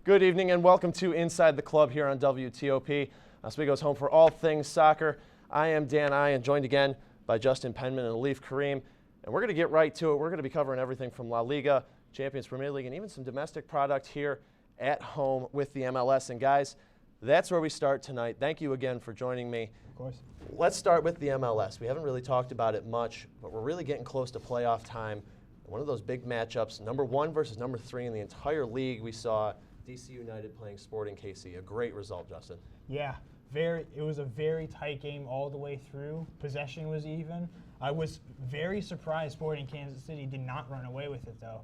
Good evening and welcome to Inside the Club here on WTOP. Oswego's home for all things soccer. I am Dan Ian, joined again by Justin Penman and Alif Kareem. And we're going to get right to it. We're going to be covering everything from La Liga, Champions Premier League, and even some domestic product here at home with the MLS. And guys, that's where we start tonight. Thank you again for joining me. Of course. Let's start with the MLS. We haven't really talked about it much, but we're really getting close to playoff time. One of those big matchups, number 1 versus number 3 in the entire league. We saw DC United playing Sporting KC. A great result, Justin. Yeah, it was a very tight game all the way through. Possession was even. I was very surprised Sporting Kansas City did not run away with it, though.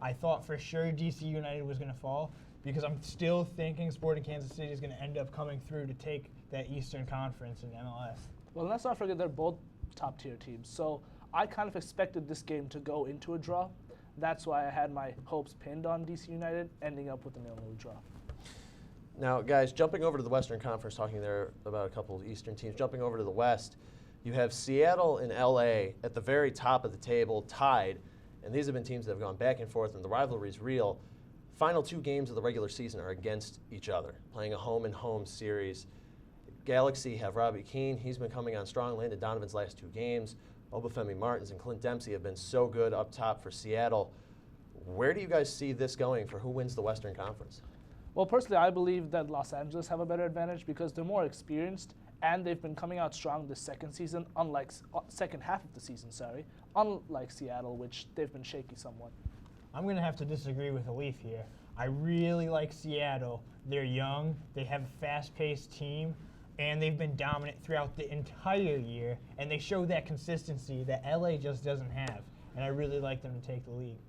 I thought for sure DC United was going to fall because I'm still thinking Sporting Kansas City is going to end up coming through to take that Eastern Conference in MLS. Well, let's not forget they're both top-tier teams. So I kind of expected this game to go into a draw. That's why I had my hopes pinned on DC United, ending up with a 0-0 draw. Now, guys, jumping over to the Western Conference, talking there about a couple of Eastern teams, jumping over to the West, you have Seattle and LA at the very top of the table, tied, and these have been teams that have gone back and forth, and the rivalry's real. Final 2 games of the regular season are against each other, playing a home-and-home series. Galaxy have Robbie Keane. He's been coming on strong. Landon Donovan's last 2 games. Obafemi Martins and Clint Dempsey have been so good up top for Seattle. Where do you guys see this going for who wins the Western Conference? Well, personally, I believe that Los Angeles have a better advantage because they're more experienced and they've been coming out strong this second half of the season, unlike Seattle, which they've been shaky somewhat. I'm going to have to disagree with Alif here. I really like Seattle. They're young, they have a fast-paced team, and they've been dominant throughout the entire year, and they show that consistency that LA just doesn't have, and I really like them to take the lead.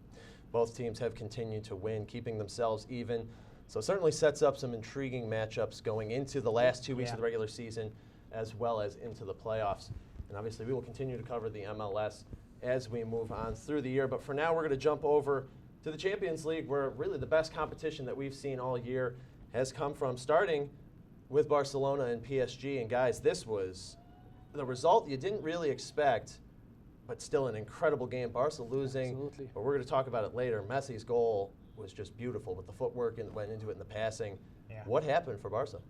Both teams have continued to win, keeping themselves even, so it certainly sets up some intriguing matchups going into the last 2 weeks of the regular season as well as into the playoffs. And obviously we will continue to cover the MLS as we move on through the year, but for now we're going to jump over to the Champions League, where really the best competition that we've seen all year has come from, starting with Barcelona and PSG. And guys, this was the result you didn't really expect, but still an incredible game. Barca losing, Absolutely. But we're going to talk about it later. Messi's goal was just beautiful with the footwork and went into it in the passing. Yeah. What happened for Barca?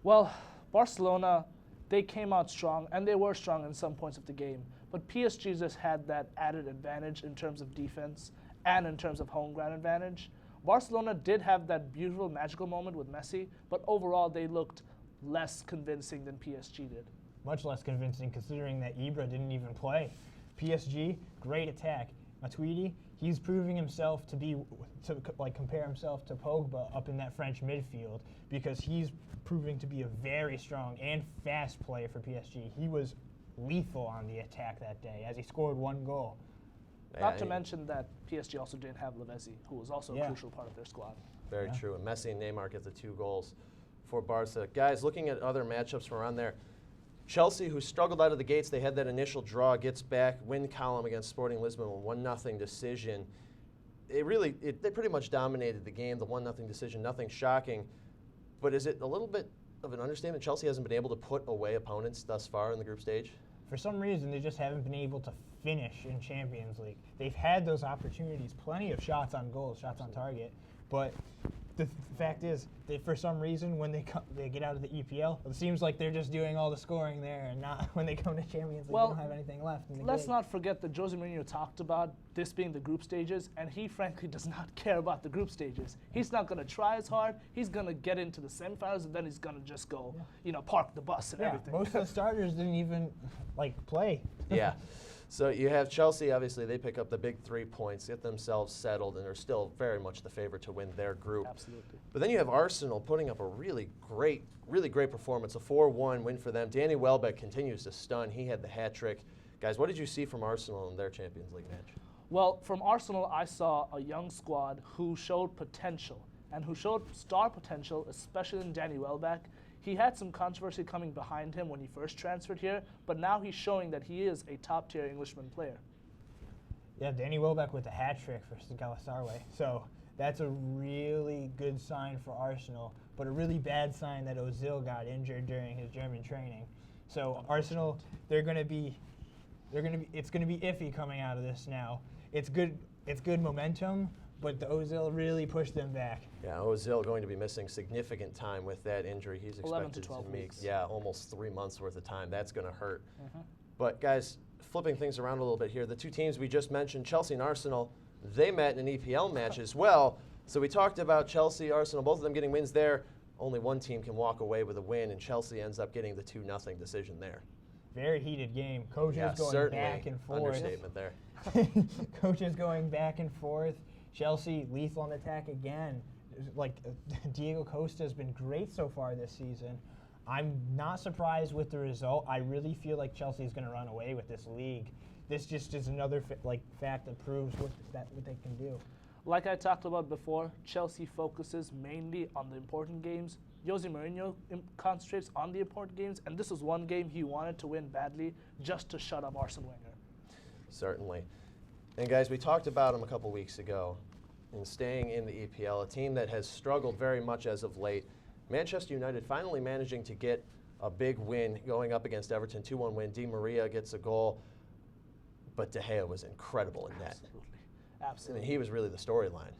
Well, Barcelona, they came out strong, and they were strong in some points of the game. But PSG just had that added advantage in terms of defense and in terms of home ground advantage. Barcelona did have that beautiful, magical moment with Messi, but overall they looked less convincing than PSG did. Much less convincing considering that Ibra didn't even play. PSG, great attack. Matuidi, he's proving himself to compare himself to Pogba up in that French midfield because he's proving to be a very strong and fast player for PSG. He was lethal on the attack that day as he scored 1 goal. Not to mention that PSG also didn't have Lavezzi, who was also a crucial part of their squad. Very true. And Messi and Neymar get the 2 goals for Barca. Guys, looking at other matchups from around there, Chelsea, who struggled out of the gates, they had that initial draw, gets back, win column against Sporting Lisbon with 1-0 decision. They pretty much dominated the game, the 1-0 decision, nothing shocking. But is it a little bit of an understatement? Chelsea hasn't been able to put away opponents thus far in the group stage? For some reason, they just haven't been able to finish in Champions League. They've had those opportunities, plenty of shots on goal, shots on target, but the fact is, for some reason, when they get out of the EPL, it seems like they're just doing all the scoring there, and not when they come to Champions League, they don't have anything left in the let's game. not forget that Jose Mourinho talked about this being the group stages, and he frankly does not care about the group stages. He's not going to try as hard. He's going to get into the semifinals, and then he's going to just go, park the bus and everything. Most of the starters didn't even play. Yeah. So you have Chelsea, obviously, they pick up the big 3 points, get themselves settled, and are still very much the favorite to win their group. Absolutely. But then you have Arsenal putting up a really great performance, a 4-1 win for them. Danny Welbeck continues to stun. He had the hat trick. Guys, what did you see from Arsenal in their Champions League match? Well, from Arsenal, I saw a young squad who showed potential, and who showed star potential, especially in Danny Welbeck. He had some controversy coming behind him when he first transferred here, but now he's showing that he is a top-tier Englishman player. Yeah, Danny Welbeck with the hat trick for Galatasaray. So that's a really good sign for Arsenal, but a really bad sign that Ozil got injured during his German training. So Arsenal, it's going to be iffy coming out of this now. It's good momentum, but the Ozil really pushed them back. Yeah, Ozil going to be missing significant time with that injury. He's 11 to expected 12 to make, weeks. almost 3 months worth of time. That's going to hurt. But guys, flipping things around a little bit here, the two teams we just mentioned, Chelsea and Arsenal, they met in an EPL match as well. So we talked about Chelsea, Arsenal, both of them getting wins there. Only one team can walk away with a win, and Chelsea ends up getting the 2-0 decision there. Very heated game. Coaches Yeah, going certainly back and forth. understatement there. Coaches going back and forth. Chelsea lethal on the attack again. Like Diego Costa has been great so far this season. I'm not surprised with the result. I really feel like Chelsea is going to run away with this league. This just is another fact that proves what they can do. Like I talked about before, Chelsea focuses mainly on the important games. Jose Mourinho concentrates on the important games, and this was one game he wanted to win badly just to shut up Arsene Wenger. Certainly. And guys, we talked about them a couple weeks ago in staying in the EPL, a team that has struggled very much as of late. Manchester United finally managing to get a big win going up against Everton, 2-1 win. Di Maria gets a goal, but De Gea was incredible in that. I Absolutely. mean, he was really the storyline.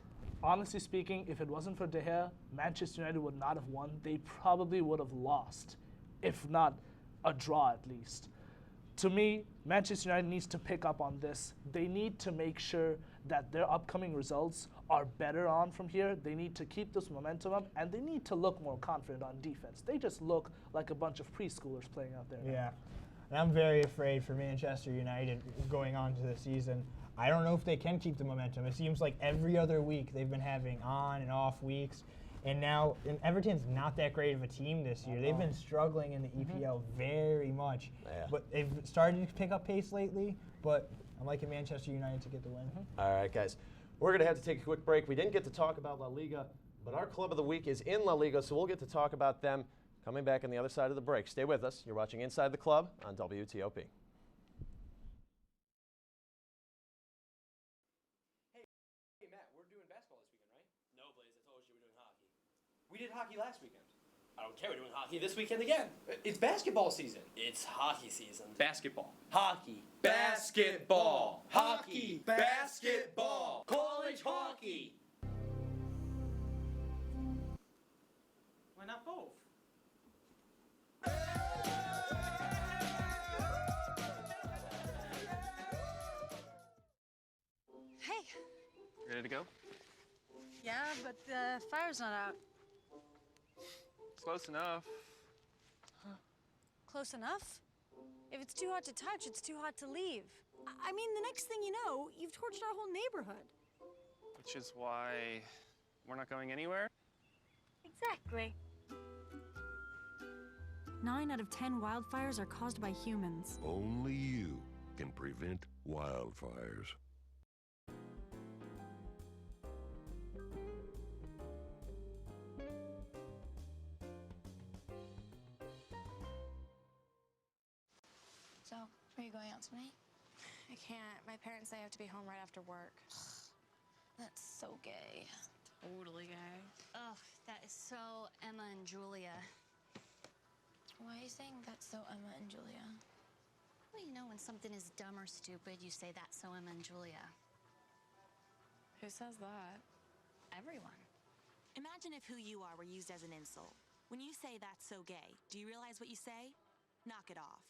Honestly speaking, if it wasn't for De Gea, Manchester United would not have won. They probably would have lost, if not a draw at least. To me, Manchester United needs to pick up on this. They need to make sure that their upcoming results are better on from here. They need to keep this momentum up, and they need to look more confident on defense. They just look like a bunch of preschoolers playing out there. Yeah. And I'm very afraid for Manchester United going on to the season. I don't know if they can keep the momentum. It seems like every other week they've been having on and off weeks. And now Everton's not that great of a team this year. They've been struggling in the EPL very much. Yeah. But they've started to pick up pace lately. But I'm liking Manchester United to get the win. All right, guys. We're going to have to take a quick break. We didn't get to talk about La Liga, but our club of the week is in La Liga, so we'll get to talk about them coming back on the other side of the break. Stay with us. You're watching Inside the Club on WTOP. Hey, Matt, we're doing basketball this weekend, right? No, Blaze, I told you we're doing hockey. We did hockey last weekend. I don't care, we're doing hockey this weekend again. It's basketball season. It's hockey season. Basketball. Hockey. Basketball. Hockey. Basketball. College hockey. Why not both? Hey. Ready to go? Yeah, but the fire's not out. Close enough. Close enough? If it's too hot to touch, it's too hot to leave. I mean, the next thing you know, you've torched our whole neighborhood. Which is why we're not going anywhere. Exactly. 9 out of 10 wildfires are caused by humans. Only you can prevent wildfires. So, are you going out tonight? I can't. My parents say I have to be home right after work. That's so gay. Totally gay. Ugh, that is so Emma and Julia. Why are you saying that's so Emma and Julia? Well, you know, when something is dumb or stupid, you say that's so Emma and Julia. Who says that? Everyone. Imagine if who you are were used as an insult. When you say that's so gay, do you realize what you say? Knock it off.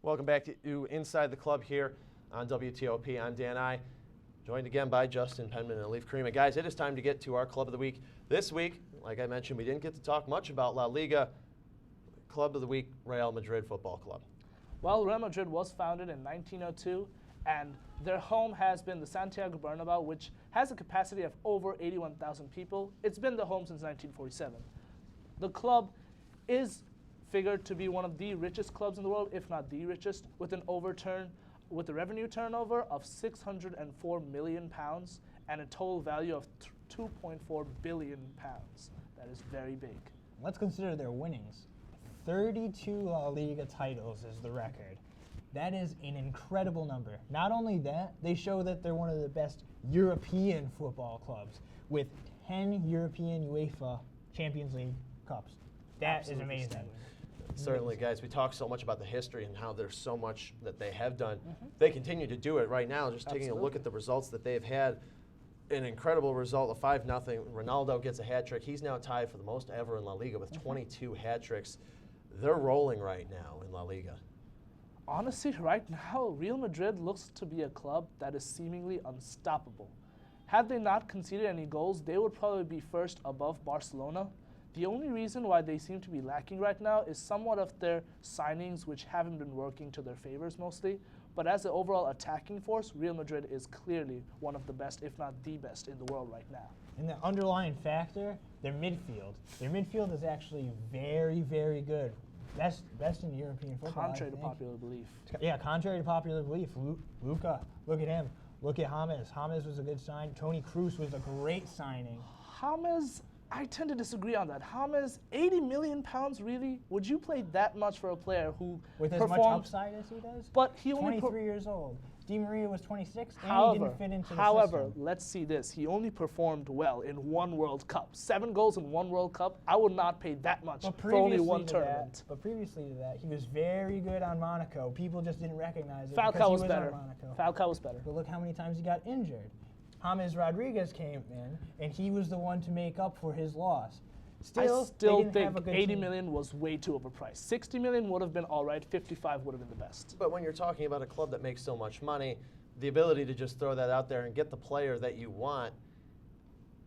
Welcome back to Inside the Club here on WTOP. I'm Dan I, joined again by Justin Penman and Alif Karima. Guys, it is time to get to our Club of the Week. This week, like I mentioned, we didn't get to talk much about La Liga. Club of the Week, Real Madrid Football Club. Well, Real Madrid was founded in 1902, and their home has been the Santiago Bernabeu, which has a capacity of over 81,000 people. It's been the home since 1947. The club is figured to be one of the richest clubs in the world, if not the richest, with a revenue turnover of £604 million and a total value of £2.4 billion. That is very big. Let's consider their winnings. 32 La Liga titles is the record. That is an incredible number. Not only that, they show that they're one of the best European football clubs with 10 European UEFA Champions League Cups. That is Absolutely amazing. staggering. Certainly, guys, we talk so much about the history and how there's so much that they have done. They continue to do it right now, just taking a look at the results that they've had. An incredible result of 5-0. Ronaldo gets a hat trick. He's now tied for the most ever in La Liga with 22 hat tricks. They're rolling right now in La Liga. Honestly, right now, Real Madrid looks to be a club that is seemingly unstoppable. Had they not conceded any goals, they would probably be first above Barcelona. The only reason why they seem to be lacking right now is somewhat of their signings, which haven't been working to their favors mostly. But as an overall attacking force, Real Madrid is clearly one of the best, if not the best, in the world right now. And the underlying factor, their midfield. Their midfield is actually very, very good. Best in European football. Contrary to popular belief. Yeah, contrary to popular belief. Luka, look at him. Look at James. James was a good sign. Toni Kroos was a great signing. James, I tend to disagree on that. James, 80 million pounds, really? Would you play that much for a player who With as much performed? upside as he does? But he only 23 years old. Di Maria was 26, and he However, didn't fit into the however, system. let's see this. He only performed well in one World Cup. 7 goals in one World Cup. I would not pay that much But for only previously one to tournament. But previously to that, he was very good on Monaco. People just didn't recognize it Falcao because he was was better. on Monaco. Falcao was better. But look how many times he got injured. James Rodriguez came in, and he was the one to make up for his loss. Still, I still they didn't think have a good 80 team. million was way too overpriced. 60 million would have been all right. 55 would have been the best. But when you're talking about a club that makes so much money, the ability to just throw that out there and get the player that you want,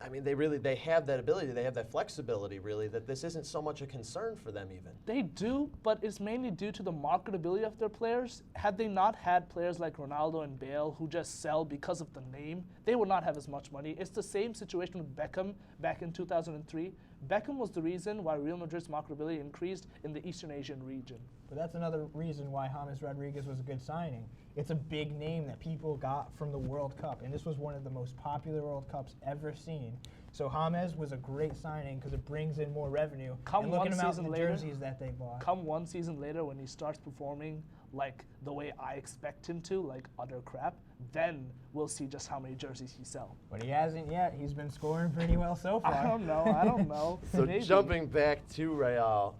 I mean, they have that ability, they have that flexibility, really, that this isn't so much a concern for them even. They do, but it's mainly due to the marketability of their players. Had they not had players like Ronaldo and Bale who just sell because of the name, they would not have as much money. It's the same situation with Beckham back in 2003. Beckham was the reason why Real Madrid's marketability increased in the Eastern Asian region. But that's another reason why James Rodriguez was a good signing. It's a big name that people got from the World Cup, and this was one of the most popular World Cups ever seen. So James was a great signing because it brings in more revenue. Come and look one at him out in season the later- jerseys that they bought. Come one season later when he starts performing like the way I expect him to, like utter crap, then we'll see just how many jerseys he sells. But he hasn't yet. He's been scoring pretty well so far. I don't know. So Maybe. jumping back to Real,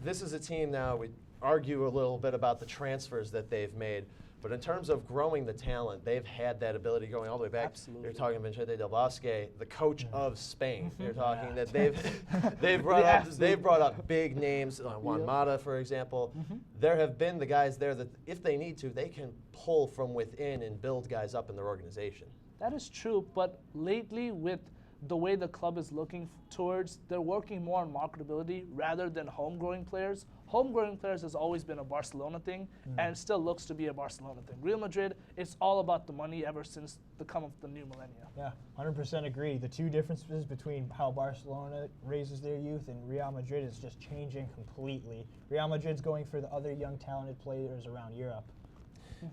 this is a team now, we argue a little bit about the transfers that they've made, but in terms of growing the talent, they've had that ability going all the way back. Absolutely. You're talking Vicente Del Bosque, the coach of Spain. You're talking Yeah. that they've brought up big names, Juan Mata, for example. There have been the guys there that, if they need to, they can pull from within and build guys up in their organization. That is true, but lately with the way the club is looking towards, they're working more on marketability rather than homegrown players. Homegrown players has always been a Barcelona thing, and it still looks to be a Barcelona thing. Real Madrid, it's all about the money ever since the come of the new millennia. Yeah, 100% agree. The two differences between how Barcelona raises their youth and Real Madrid is just changing completely. Real Madrid's going for the other young talented players around Europe.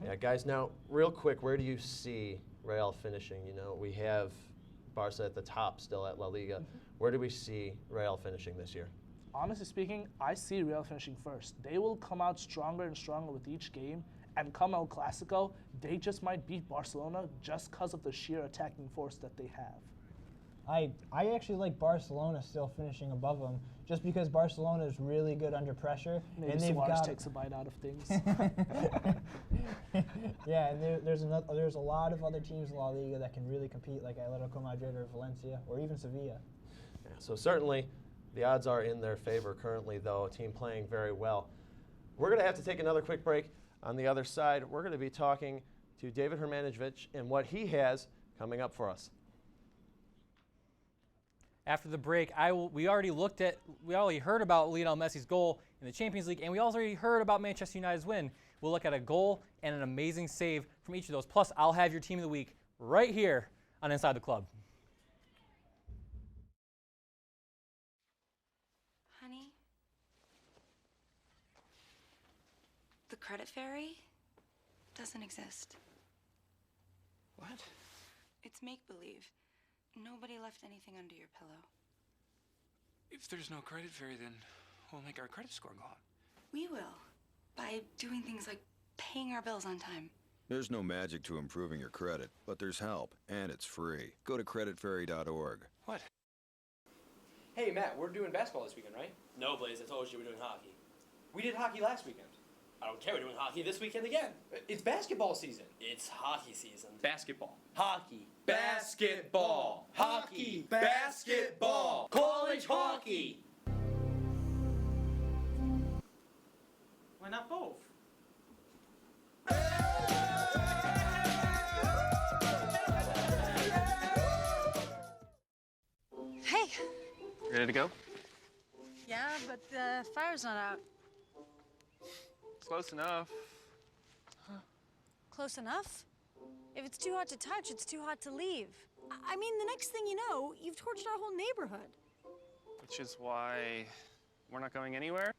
Yeah, guys, now, real quick, where do you see Real finishing? You know, we have Barca at the top still at La Liga. Where do we see Real finishing this year? Honestly speaking, I see Real finishing first. They will come out stronger and stronger with each game, and come El Clasico, they just might beat Barcelona just because of the sheer attacking force that they have. I actually like Barcelona still finishing above them, just because Barcelona is really good under pressure, Maybe and they've Suarez got takes a bite out of things. yeah, and there's a lot of other teams in La Liga that can really compete, like Atletico Madrid or Valencia or even Sevilla. Yeah, so certainly the odds are in their favor currently, though, a team playing very well. We're going to have to take another quick break. On the other side, we're going to be talking to David Hermanowicz and what he has coming up for us. After the break, we already heard about Lionel Messi's goal in the Champions League, and we also already heard about Manchester United's win. We'll look at a goal and an amazing save from each of those. Plus, I'll have your team of the week right here on Inside the Club. Honey? The credit fairy doesn't exist. What? It's make-believe. Nobody left anything under your pillow. If there's no credit fairy, then we'll make our credit score go up. We will. By doing things like paying our bills on time. There's no magic to improving your credit, but there's help, and it's free. Go to creditfairy.org. What? Hey, Matt, we're doing basketball this weekend, right? No, Blaze, I told you we're doing hockey. We did hockey last weekend. I don't care, we're doing hockey this weekend again. It's basketball season. It's hockey season. Basketball. Hockey. Basketball. Hockey. Basketball. College hockey. Why not both? Hey. Ready to go? Yeah, but the fire's not out. Close enough. Close enough? If it's too hot to touch, it's too hot to leave. I mean, the next thing you know, you've torched our whole neighborhood. Which is why we're not going anywhere?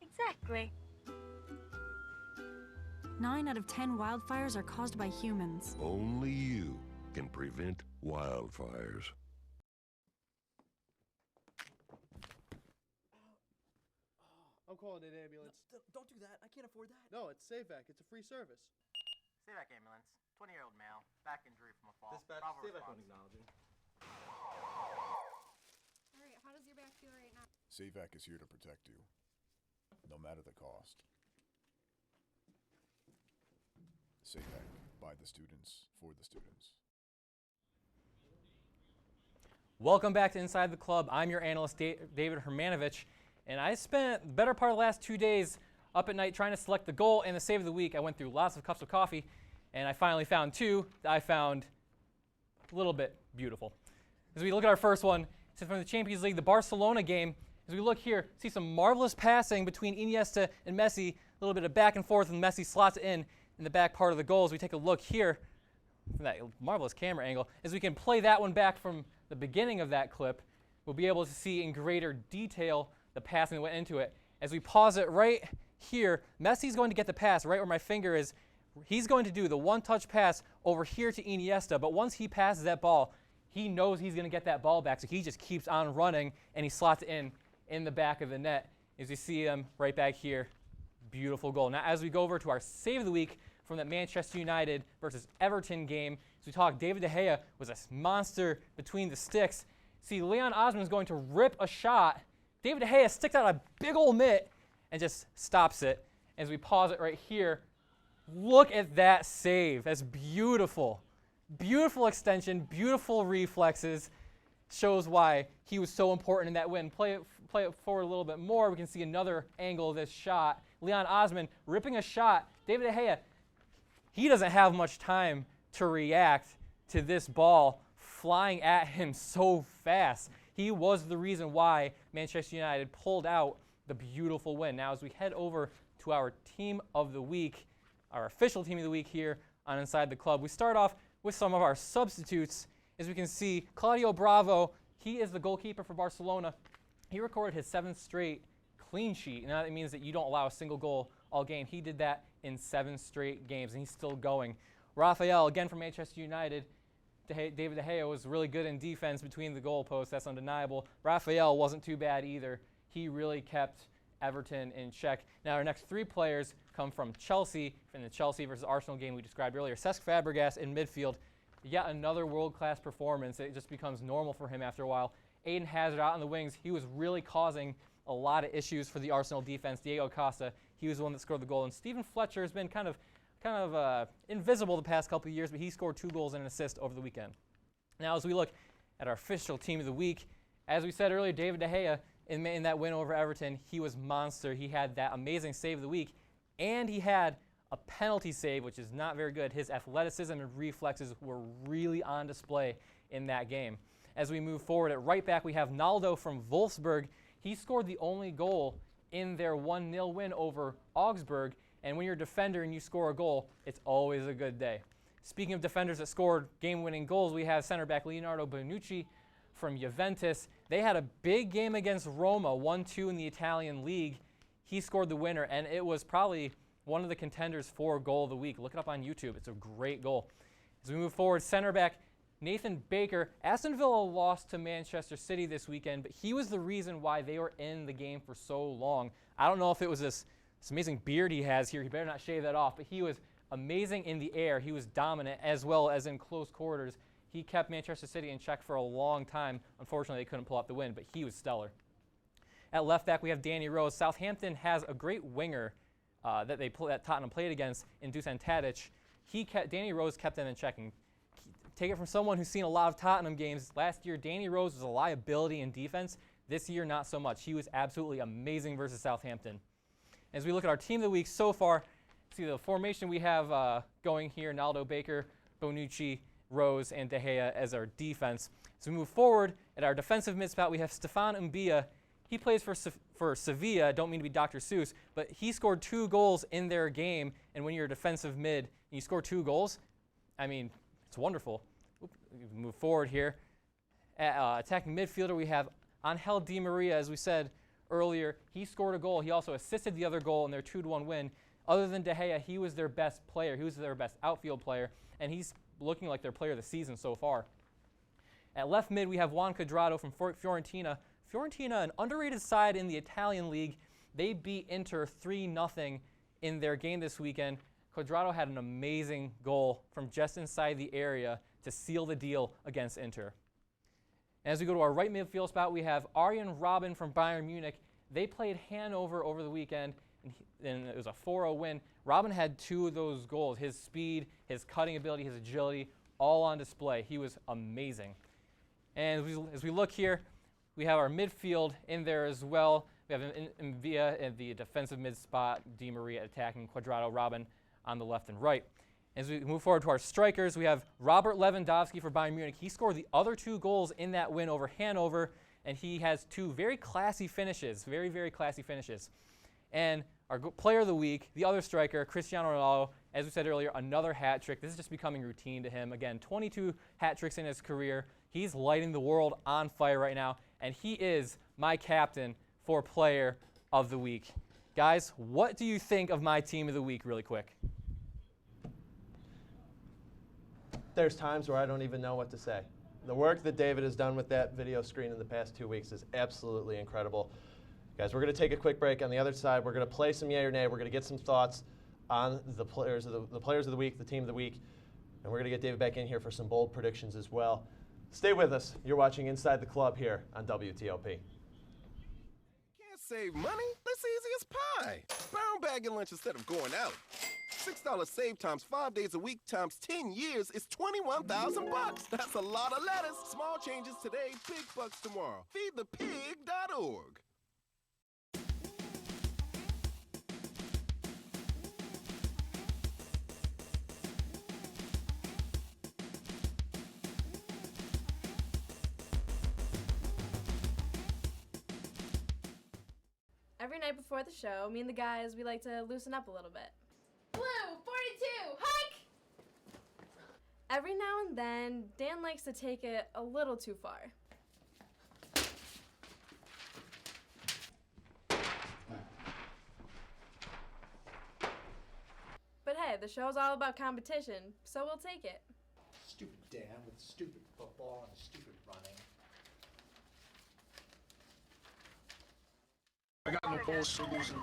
Exactly. 9 out of 10 wildfires are caused by humans. Only you can prevent wildfires. I'm calling an ambulance. Don't do that. I can't afford that. No, it's SaveVac. It's a free service. SaveVac ambulance. 20-year-old male. Back injury from a fall. Dispatch, Bravo SaveVac response. on acknowledging. All right, how does your back feel right now? SaveVac is here to protect you, no matter the cost. SaveVac, by the students, for the students. Welcome back to Inside the Club. I'm your analyst, David Hermanovich, and I spent the better part of the last 2 days up at night trying to select the goal and the save of the week. I went through lots of cups of coffee, and I finally found two that I found a little bit beautiful. As we look at our first one, it's from the Champions League, the Barcelona game. As we look here, see some marvelous passing between Iniesta and Messi, a little bit of back and forth, and Messi slots it in the back part of the goal. As we take a look here, that marvelous camera angle, as we can play that one back from the beginning of that clip, we'll be able to see in greater detail the passing that went into it. As we pause it right here, Messi's going to get the pass right where my finger is. He's going to do the one-touch pass over here to Iniesta, but once he passes that ball, he knows he's going to get that ball back, so he just keeps on running, and he slots it in the back of the net. As you see him right back here, beautiful goal. Now, as we go over to our save of the week from that Manchester United versus Everton game, as we talk, David De Gea was a monster between the sticks. See, Leon Osman is going to rip a shot. David De Gea sticks out a big old mitt and just stops it. As we pause it right here, look at that save. That's beautiful. Beautiful extension, beautiful reflexes. Shows why he was so important in that win. Play it forward a little bit more. We can see another angle of this shot. Leon Osman ripping a shot. David De Gea, he doesn't have much time to react to this ball flying at him so fast. He was the reason why Manchester United pulled out the beautiful win. Now, as we head over to our team of the week, our official team of the week here on Inside the Club, we start off with some of our substitutes. As we can see, Claudio Bravo, he is the goalkeeper for Barcelona. He recorded his 7th straight clean sheet, and that means that you don't allow a single goal all game. He did that in 7 straight games, and he's still going. Rafael, again from Manchester United. David De Gea was really good in defense between the goalposts. That's undeniable. Rafael wasn't too bad either. He really kept Everton in check. Now, our next 3 players come from Chelsea, from the Chelsea versus Arsenal game we described earlier. Cesc Fabregas in midfield. Yet another world-class performance. It just becomes normal for him after a while. Aiden Hazard out on the wings. He was really causing a lot of issues for the Arsenal defense. Diego Costa, he was the one that scored the goal. And Stephen Fletcher has been kind of invisible the past couple of years, but he scored 2 goals and an assist over the weekend. Now, as we look at our official team of the week, as we said earlier, David De Gea, in that win over Everton, he was monster. He had that amazing save of the week, and he had a penalty save, which is not very good. His athleticism and reflexes were really on display in that game. As we move forward at right back, we have Naldo from Wolfsburg. He scored the only goal in their 1-0 win over Augsburg. And when you're a defender and you score a goal, it's always a good day. Speaking of defenders that scored game-winning goals, we have center back Leonardo Bonucci from Juventus. They had a big game against Roma, 1-2 in the Italian league. He scored the winner, and it was probably one of the contenders for goal of the week. Look it up on YouTube. It's a great goal. As we move forward, center back Nathan Baker. Aston Villa lost to Manchester City this weekend, but he was the reason why they were in the game for so long. I don't know if it was this amazing beard he has here. He better not shave that off, but he was amazing in the air. He was dominant as well as in close quarters. He kept Manchester City in check for a long time. Unfortunately, they couldn't pull out the win, but he was stellar. At left back, we have Danny Rose. Southampton has a great winger that Tottenham played against in Dusan Tadic. Danny Rose kept them in check. And take it from someone who's seen a lot of Tottenham games. Last year, Danny Rose was a liability in defense. This year, not so much. He was absolutely amazing versus Southampton. As we look at our team of the week so far, see the formation we have going here: Naldo, Baker, Bonucci, Rose, and De Gea as our defense. As we move forward, at our defensive mid spot, we have Stefan Mbia. He plays for Sevilla. Don't mean to be Dr. Seuss, but he scored 2 goals in their game. And when you're a defensive mid and you score 2 goals, I mean, it's wonderful. Move forward here. Attacking midfielder, we have Angel Di Maria. As we said earlier, he scored a goal. He also assisted the other goal in their 2-1 win. Other than De Gea, he was their best player. He was their best outfield player, and he's looking like their player of the season so far. At left mid, we have Juan Cuadrado from Fiorentina. Fiorentina, an underrated side in the Italian league. They beat Inter 3-0 in their game this weekend. Cuadrado had an amazing goal from just inside the area to seal the deal against Inter. And as we go to our right midfield spot, we have Arjen Robben from Bayern Munich. They played Hanover over the weekend, and it was a 4-0 win. Robben had 2 of those goals. His speed, his cutting ability, his agility, all on display. He was amazing. And as we look here, we have our midfield in there as well. We have Mbia in the defensive mid spot, Di Maria attacking, Cuadrado, Robben on the left and right. As we move forward to our strikers, we have Robert Lewandowski for Bayern Munich. He scored the other 2 goals in that win over Hanover, and he has 2 very classy finishes, very, very classy finishes. And our player of the week, the other striker, Cristiano Ronaldo, as we said earlier, another hat trick. This is just becoming routine to him. Again, 22 hat tricks in his career. He's lighting the world on fire right now, and he is my captain for player of the week. Guys, what do you think of my team of the week really quick? There's times where I don't even know what to say. The work that David has done with that video screen in the past 2 weeks is absolutely incredible. Guys, we're going to take a quick break. On the other side, we're going to play some yay or nay. We're going to get some thoughts on the players of the week, the team of the week, and we're going to get David back in here for some bold predictions as well. Stay with us. You're watching Inside the Club here on WTOP. Can't save money? That's easy as pie. Brown bagging lunch instead of going out. $6 save times 5 days a week times 10 years is $21,000. That's a lot of lettuce. Small changes today, big bucks tomorrow. Feedthepig.org. Every night before the show, me and the guys, we like to loosen up a little bit. Blue, 42, hike! Every now and then, Dan likes to take it a little too far. But hey, the show's all about competition, so we'll take it. Stupid Dan with stupid football and stupid running. I got no balls for losing.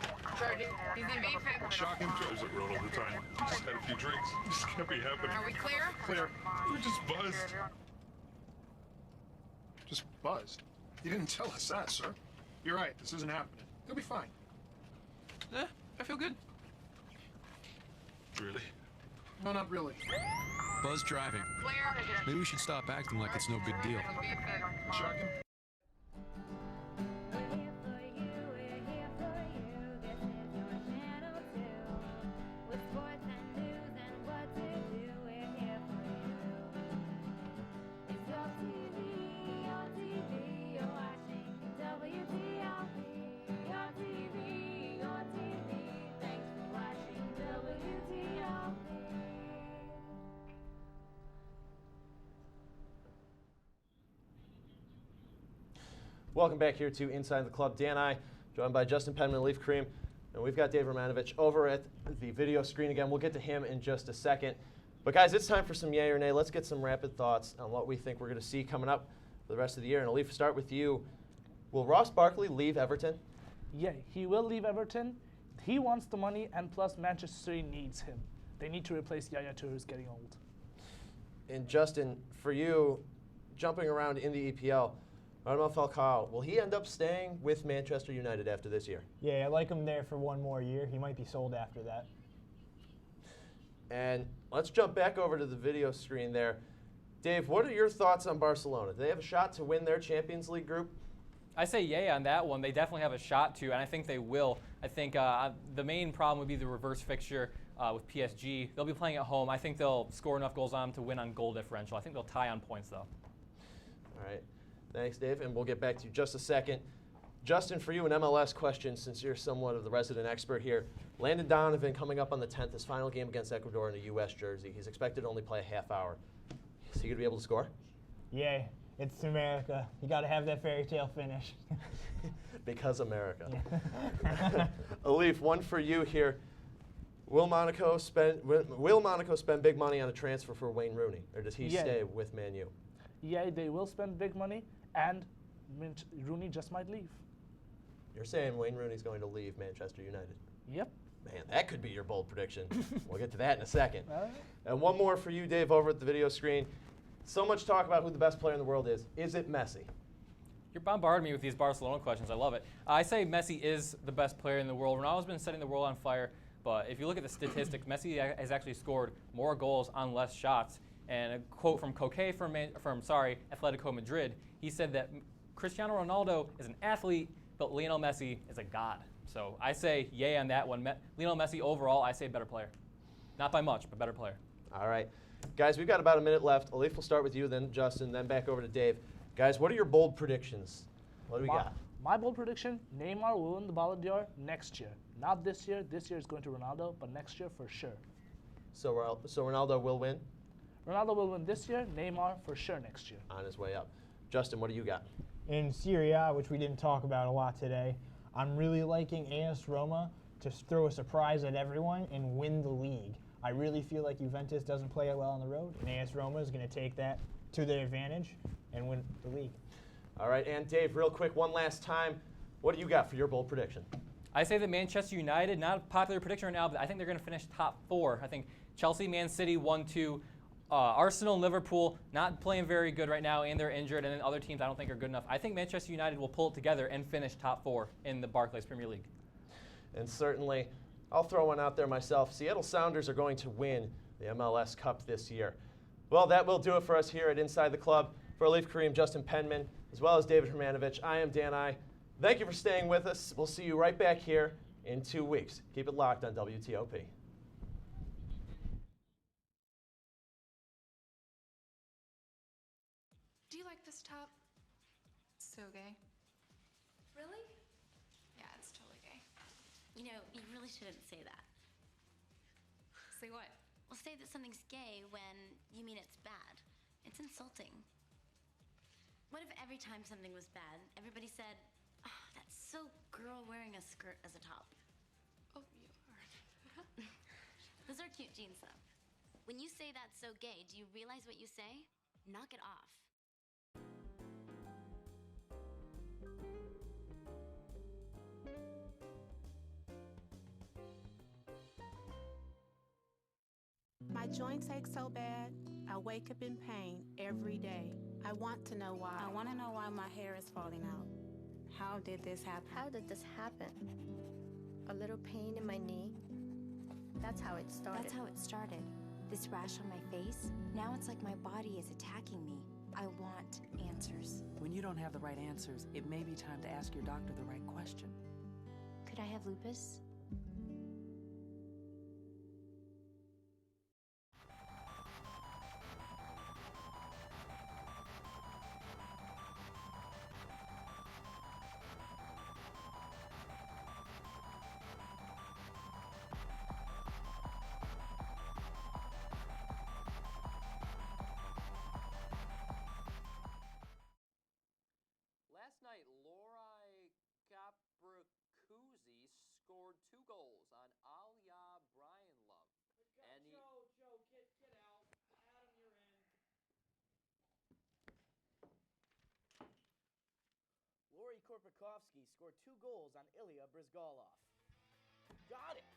Shocking shows it real all the time. Just had a few drinks. Just can't be happening. Are we clear? Clear. We're just buzzed. Just buzzed. You didn't tell us that, sir. You're right, this isn't happening. You'll be fine. I feel good. Really? No, not really. Buzz driving. Maybe we should stop acting like it's no big deal. Shocking. Welcome back here to Inside the Club. Dan and I, joined by Justin Penman and Leaf Cream, and we've got Dave Romanovich over at the video screen again. We'll get to him in just a second. But guys, it's time for some yay or nay. Let's get some rapid thoughts on what we think we're going to see coming up for the rest of the year. And Alif, start with you. Will Ross Barkley leave Everton? Yeah, he will leave Everton. He wants the money, and plus Manchester City needs him. They need to replace Yaya Toure, who's getting old. And Justin, for you, jumping around in the EPL, Radamel Falcao, will he end up staying with Manchester United after this year? Yeah, I like him there for one more year. He might be sold after that. And let's jump back over to the video screen there. Dave, what are your thoughts on Barcelona? Do they have a shot to win their Champions League group? I say yay on that one. They definitely have a shot to, and I think they will. I think the main problem would be the reverse fixture with PSG. They'll be playing at home. I think they'll score enough goals on them to win on goal differential. I think they'll tie on points, though. All right. Thanks, Dave. And we'll get back to you just a second. Justin, for you, an MLS question, since you're somewhat of the resident expert here. Landon Donovan coming up on the 10th, his final game against Ecuador in a U.S. jersey. He's expected to only play a half hour. Is he going to be able to score? Yeah, it's America. You got to have that fairy tale finish. Because America. Alif, one for you here. Will Monaco spend big money on a transfer for Wayne Rooney, or does he stay with Man U? Yeah, they will spend big money, and Rooney just might leave. You're saying Wayne Rooney's going to leave Manchester United? Yep. Man, that could be your bold prediction. We'll get to that in a second. All right. And one more for you, Dave, over at the video screen. So much talk about who the best player in the world is. Is it Messi? You're bombarding me with these Barcelona questions. I love it. I say Messi is the best player in the world. Ronaldo's been setting the world on fire, but if you look at the statistics, Messi has actually scored more goals on less shots. And a quote from Koke from Atletico Madrid, he said that Cristiano Ronaldo is an athlete, but Lionel Messi is a god. So I say yay on that one. Lionel Messi overall, I say better player. Not by much, but better player. All right. Guys, we've got about a minute left. Alif, we'll start with you, then Justin, then back over to Dave. Guys, what are your bold predictions? What do we got? My bold prediction, Neymar will win the Ballon d'Or next year. Not this year. This year is going to Ronaldo, but next year for sure. So Ronaldo will win? Ronaldo will win this year, Neymar for sure next year. On his way up. Justin, what do you got? In Serie A, which we didn't talk about a lot today, I'm really liking AS Roma to throw a surprise at everyone and win the league. I really feel like Juventus doesn't play it well on the road, and AS Roma is going to take that to their advantage and win the league. All right, and Dave, real quick, one last time, what do you got for your bold prediction? I say that Manchester United, not a popular prediction right now, but I think they're going to finish top 4. I think Chelsea, Man City, 1-2. Arsenal and Liverpool not playing very good right now, and they're injured, and then other teams I don't think are good enough. I think Manchester United will pull it together and finish top 4 in the Barclays Premier League. And certainly, I'll throw one out there myself. Seattle Sounders are going to win the MLS Cup this year. Well, that will do it for us here at Inside the Club. For Alif Karim, Justin Penman, as well as David Hermanovich, I am Dan I. Thank you for staying with us. We'll see you right back here in 2 weeks. Keep it locked on WTOP. Do you like this top? So gay. Really? Yeah, it's totally gay. You know, you really shouldn't say that. Say what? Well, say that something's gay when you mean it's bad. It's insulting. What if every time something was bad, everybody said, oh, that's so girl wearing a skirt as a top? Oh, you are. Those are cute jeans, though. When you say that's so gay, do you realize what you say? Knock it off. My joints ache so bad, I wake up in pain every day. I want to know why. I want to know why my hair is falling out. How did this happen? How did this happen? A little pain in my knee. That's how it started. That's how it started. This rash on my face, now it's like my body is attacking me. I want answers. When you don't have the right answers, it may be time to ask your doctor the right question. Could I have lupus? Last night, Lori Capracuzzi scored Korpakowski scored 2 goals on Ilya Bryzgalov. Got it!